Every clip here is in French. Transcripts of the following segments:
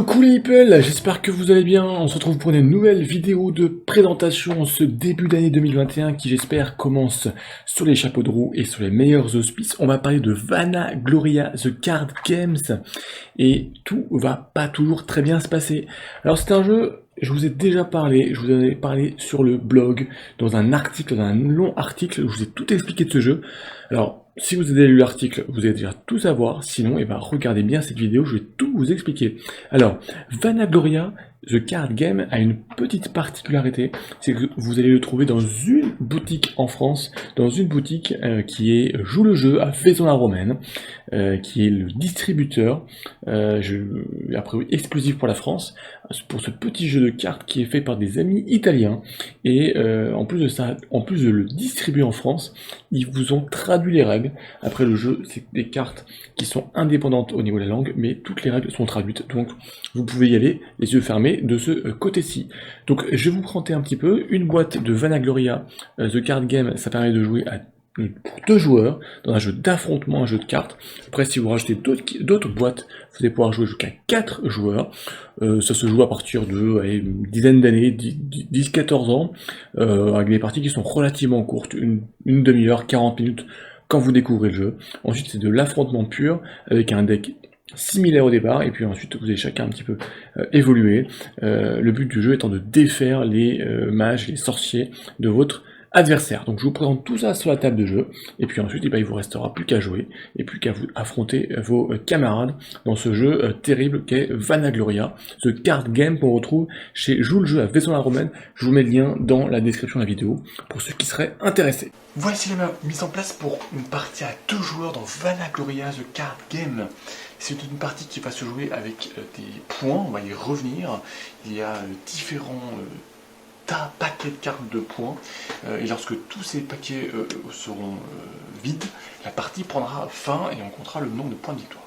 Coucou les people, j'espère que vous allez bien. On se retrouve pour une nouvelle vidéo de présentation en ce début d'année 2021 qui j'espère commence sur les chapeaux de roue et sur les meilleurs auspices. On va parler de Vanagloria The Card Games et tout va pas toujours très bien se passer. Alors c'est un jeu, je vous ai déjà parlé, je vous en ai parlé sur le blog, dans un article, dans un long article, je vous ai tout expliqué de ce jeu. Alors si vous avez lu l'article, vous allez déjà tout savoir, sinon eh ben, regardez bien cette vidéo, je vais tout vous expliquer. Alors, Vanagloria, The Card Game, a une petite particularité, c'est que vous allez le trouver dans une boutique en France, dans une boutique qui est Joue le jeu à Vaison-la-Romaine, qui est le distributeur, a priori exclusif pour la France, pour ce petit jeu de cartes qui est fait par des amis italiens. Et en plus de ça, en plus de le distribuer en France, ils vous ont traduit les règles. Après le jeu, c'est des cartes qui sont indépendantes au niveau de la langue, mais toutes les règles sont traduites. Donc vous pouvez y aller les yeux fermés de ce côté-ci. Donc je vais vous présenter un petit peu une boîte de Vanagloria The Card Game. Ça permet de jouer pour deux joueurs dans un jeu d'affrontement, un jeu de cartes. Après, si vous rajoutez d'autres boîtes, vous allez pouvoir jouer jusqu'à 4 joueurs. Ça se joue à partir de une dizaine d'années, 10-14 ans, avec des parties qui sont relativement courtes, une demi-heure, 40 minutes quand vous découvrez le jeu. Ensuite, c'est de l'affrontement pur avec un deck similaire au départ, et puis ensuite vous allez chacun un petit peu évoluer. Le but du jeu étant de défaire les mages, les sorciers de votre adversaire. Donc je vous présente tout ça sur la table de jeu, et puis ensuite il vous restera plus qu'à jouer, et plus qu'à vous affronter vos camarades dans ce jeu terrible qu'est Vanagloria, ce card game qu'on retrouve chez Joue le jeu à Vaison-la-Romaine. Je vous mets le lien dans la description de la vidéo pour ceux qui seraient intéressés. Voici la mise en place pour une partie à 2 joueurs dans Vanagloria The Card Game. C'est une partie qui va se jouer avec des points, on va y revenir. Il y a différents paquets de cartes de points, et lorsque tous ces paquets seront vides, la partie prendra fin et on comptera le nombre de points de victoire.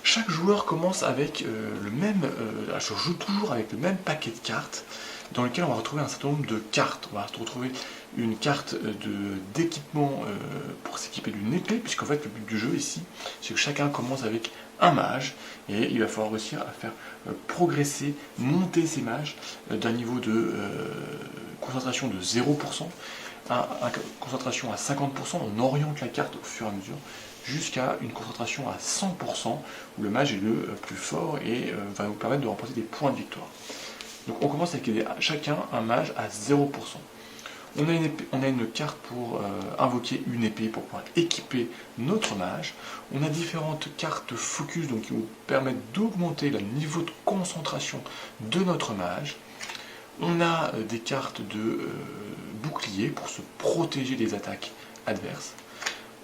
Chaque joueur commence avec le même, je joue toujours avec le même paquet de cartes, dans lequel on va retrouver un certain nombre de cartes. On va retrouver une carte d'équipement pour s'équiper d'une épée, puisqu'en fait le but du jeu ici, c'est que chacun commence avec un mage, et il va falloir réussir à faire progresser, monter ces mages d'un niveau de concentration de 0% à concentration à 50%, on oriente la carte au fur et à mesure, jusqu'à une concentration à 100%, où le mage est le plus fort et va nous permettre de remporter des points de victoire. Donc on commence avec chacun un mage à 0%. On a une carte pour invoquer une épée, pour pouvoir équiper notre mage. On a différentes cartes focus donc, qui nous permettent d'augmenter le niveau de concentration de notre mage. On a des cartes de bouclier pour se protéger des attaques adverses.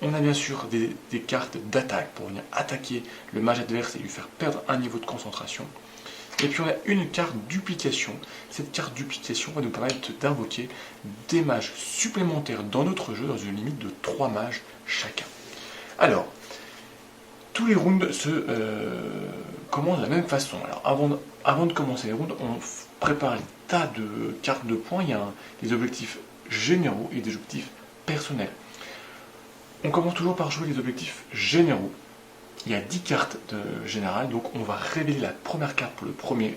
On a bien sûr des cartes d'attaque pour venir attaquer le mage adverse et lui faire perdre un niveau de concentration. Et puis on a une carte duplication. Cette carte duplication va nous permettre d'invoquer des mages supplémentaires dans notre jeu, dans une limite de 3 mages chacun. Alors, tous les rounds se commencent de la même façon. Alors avant de commencer les rounds, on prépare un tas de cartes de points. Il y a des objectifs généraux et des objectifs personnels. On commence toujours par jouer les objectifs généraux. Il y a 10 cartes générales, donc on va révéler la première carte pour le premier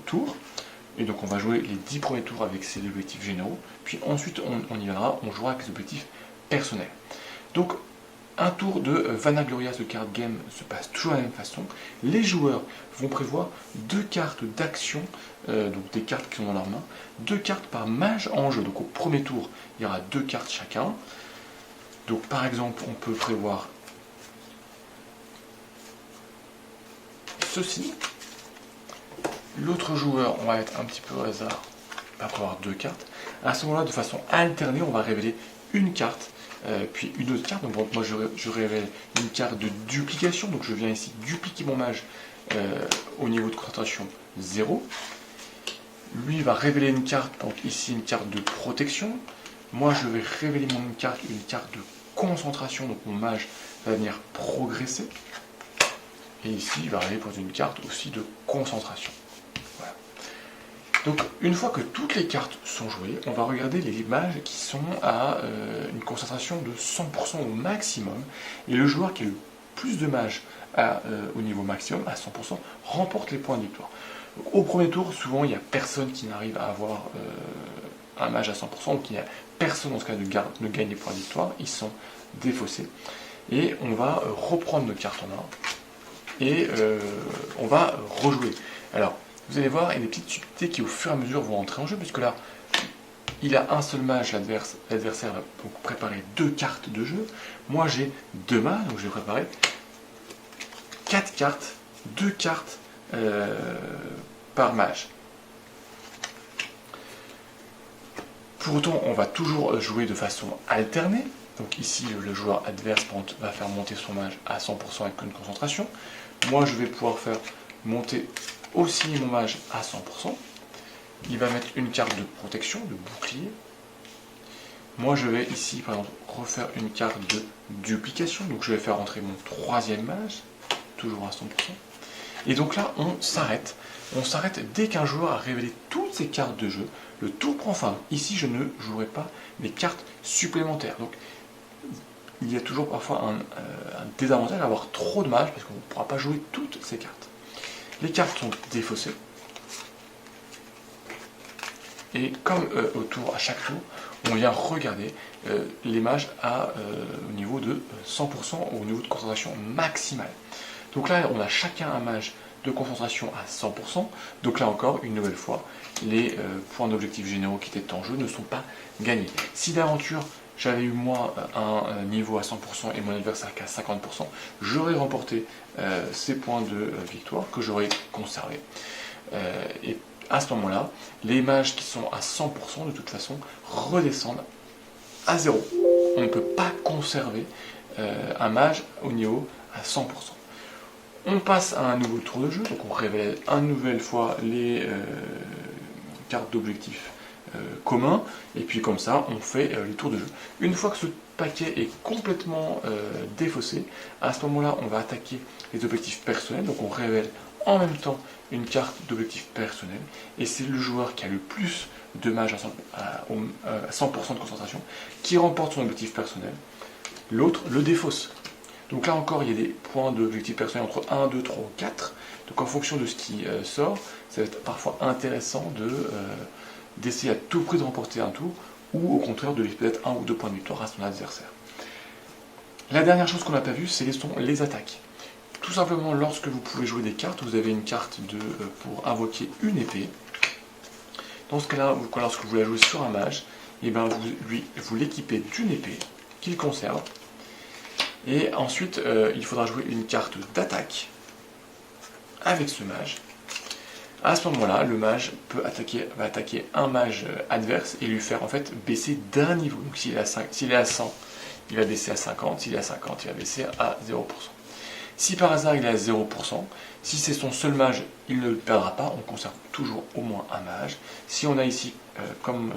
tour. Et donc on va jouer les 10 premiers tours avec ces objectifs généraux. Puis ensuite on y viendra, on jouera avec les objectifs personnels. Donc un tour de Vanagloria The Card Game se passe toujours de la même façon. Les joueurs vont prévoir 2 cartes d'action, donc des cartes qui sont dans leurs mains, 2 cartes par mage en jeu. Donc au premier tour, il y aura 2 cartes chacun. Donc par exemple, on peut prévoir ceci. L'autre joueur, on va être un petit peu au hasard, va prévoir 2 cartes. À ce moment-là, de façon alternée, on va révéler une carte, puis une autre carte. Donc moi, je révèle une carte de duplication. Donc je viens ici dupliquer mon mage au niveau de concentration 0. Lui va révéler une carte, donc ici une carte de protection. Moi, je vais révéler une carte de concentration. Donc mon mage va venir progresser. Et ici, il va arriver pour une carte aussi de concentration. Voilà. Donc, une fois que toutes les cartes sont jouées, on va regarder les mages qui sont à une concentration de 100% au maximum. Et le joueur qui est le plus de mages au niveau maximum, à 100%, remporte les points de victoire. Donc, au premier tour, souvent, il n'y a personne qui n'arrive à avoir un mage à 100%, donc il n'y a personne dans ce cas ne gagne les points de victoire, ils sont défaussés. Et on va reprendre nos cartes en main, et on va rejouer. Alors, vous allez voir, il y a des petites subtilités qui au fur et à mesure vont entrer en jeu, puisque là, il a un seul mage, l'adversaire va donc préparer 2 cartes de jeu. Moi j'ai 2 mages, donc je vais préparer 4 cartes, 2 cartes par mage. Pour autant, on va toujours jouer de façon alternée. Donc ici, le joueur adverse va faire monter son mage à 100% avec une concentration. Moi, je vais pouvoir faire monter aussi mon mage à 100%. Il va mettre une carte de protection, de bouclier. Moi, je vais ici, par exemple, refaire une carte de duplication. Donc, je vais faire entrer mon 3e mage, toujours à 100%. Et donc là, on s'arrête. On s'arrête dès qu'un joueur a révélé toutes ses cartes de jeu. Le tour prend fin. Ici, je ne jouerai pas les cartes supplémentaires. Donc, il y a toujours parfois un désavantage à avoir trop de mages, parce qu'on ne pourra pas jouer toutes ces cartes. Les cartes sont défaussées. Et comme à chaque tour, on vient regarder les mages au niveau de 100%, au niveau de concentration maximale. Donc là, on a chacun un mage de concentration à 100%. Donc là encore, une nouvelle fois, les points d'objectifs généraux qui étaient en jeu ne sont pas gagnés. Si d'aventure, j'avais eu moi un niveau à 100% et mon adversaire qu'à 50%, j'aurais remporté ces points de victoire que j'aurais conservés. Et à ce moment-là, les mages qui sont à 100% de toute façon redescendent à 0. On ne peut pas conserver un mage au niveau à 100%. On passe à un nouveau tour de jeu, donc on révèle une nouvelle fois les cartes d'objectifs communs, et puis comme ça on fait les tours de jeu. Une fois que ce paquet est complètement défaussé, à ce moment-là on va attaquer les objectifs personnels, donc on révèle en même temps une carte d'objectif personnel, et c'est le joueur qui a le plus de mages à 100% de concentration qui remporte son objectif personnel. L'autre le défausse. Donc là encore, il y a des points d'objectif personnel entre 1, 2, 3 ou 4. Donc en fonction de ce qui sort, ça va être parfois intéressant d'essayer à tout prix de remporter un tour, ou au contraire de laisser peut-être 1 ou 2 points de victoire à son adversaire. La dernière chose qu'on n'a pas vue, c'est les attaques. Tout simplement, lorsque vous pouvez jouer des cartes, vous avez une carte pour invoquer une épée. Dans ce cas-là, lorsque vous la jouez sur un mage, et ben vous l'équipez d'une épée qu'il conserve. Et ensuite, il faudra jouer une carte d'attaque avec ce mage. À ce moment-là, le mage va attaquer un mage adverse et lui faire en fait baisser d'un niveau. Donc s'il est à 100, il va baisser à 50. S'il est à 50, il va baisser à 0%. Si par hasard il est à 0%, si c'est son seul mage, il ne le perdra pas, on conserve toujours au moins un mage. Si on a ici, comme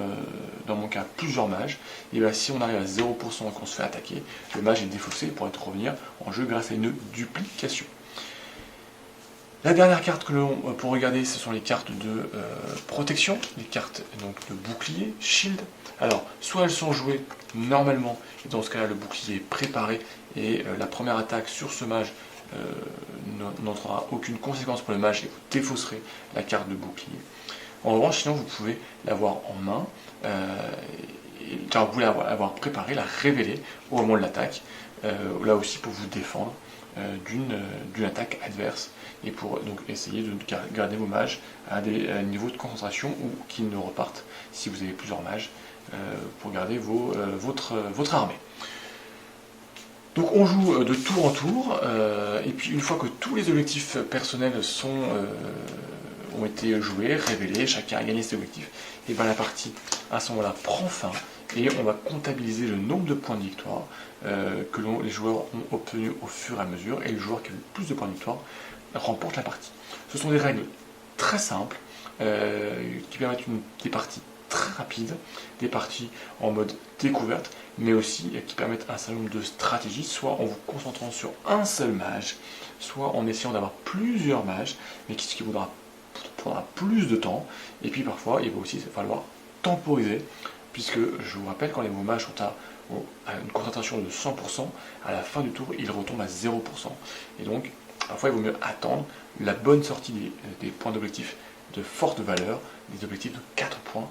dans mon cas, plusieurs mages, et bien si on arrive à 0% et qu'on se fait attaquer, le mage est défaussé pour être revenir en jeu grâce à une duplication. La dernière carte que l'on peut regarder, ce sont les cartes de protection, les cartes donc, de bouclier, shield. Alors, soit elles sont jouées normalement, et dans ce cas-là, le bouclier est préparé, et la première attaque sur ce mage n'entrera aucune conséquence pour le mage, et vous défausserez la carte de bouclier. En revanche, sinon, vous pouvez l'avoir en main, car vous pouvez l'avoir préparée, la révéler au moment de l'attaque, là aussi pour vous défendre d'une attaque adverse, et pour donc essayer de garder vos mages à des niveaux de concentration ou qu'ils ne repartent si vous avez plusieurs mages pour garder votre armée. Donc on joue de tour en tour, et puis une fois que tous les objectifs personnels ont été joués, révélés, chacun a gagné ses objectifs, et bien la partie à ce moment-là prend fin, et on va comptabiliser le nombre de points de victoire que les joueurs ont obtenus au fur et à mesure, et le joueur qui a le plus de points de victoire remporte la partie. Ce sont des règles très simples qui permettent des parties très rapides, des parties en mode découverte, mais aussi qui permettent un certain nombre de stratégies, soit en vous concentrant sur un seul mage, soit en essayant d'avoir plusieurs mages, mais ce qui prendra plus de temps, et puis parfois il va aussi falloir temporiser puisque je vous rappelle, quand les mots sont à une concentration de 100%, à la fin du tour, ils retombent à 0%. Et donc, parfois, il vaut mieux attendre la bonne sortie des points d'objectif de forte valeur, des objectifs de 4 points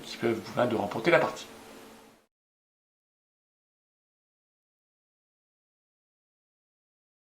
qui peuvent vous permettre de remporter la partie.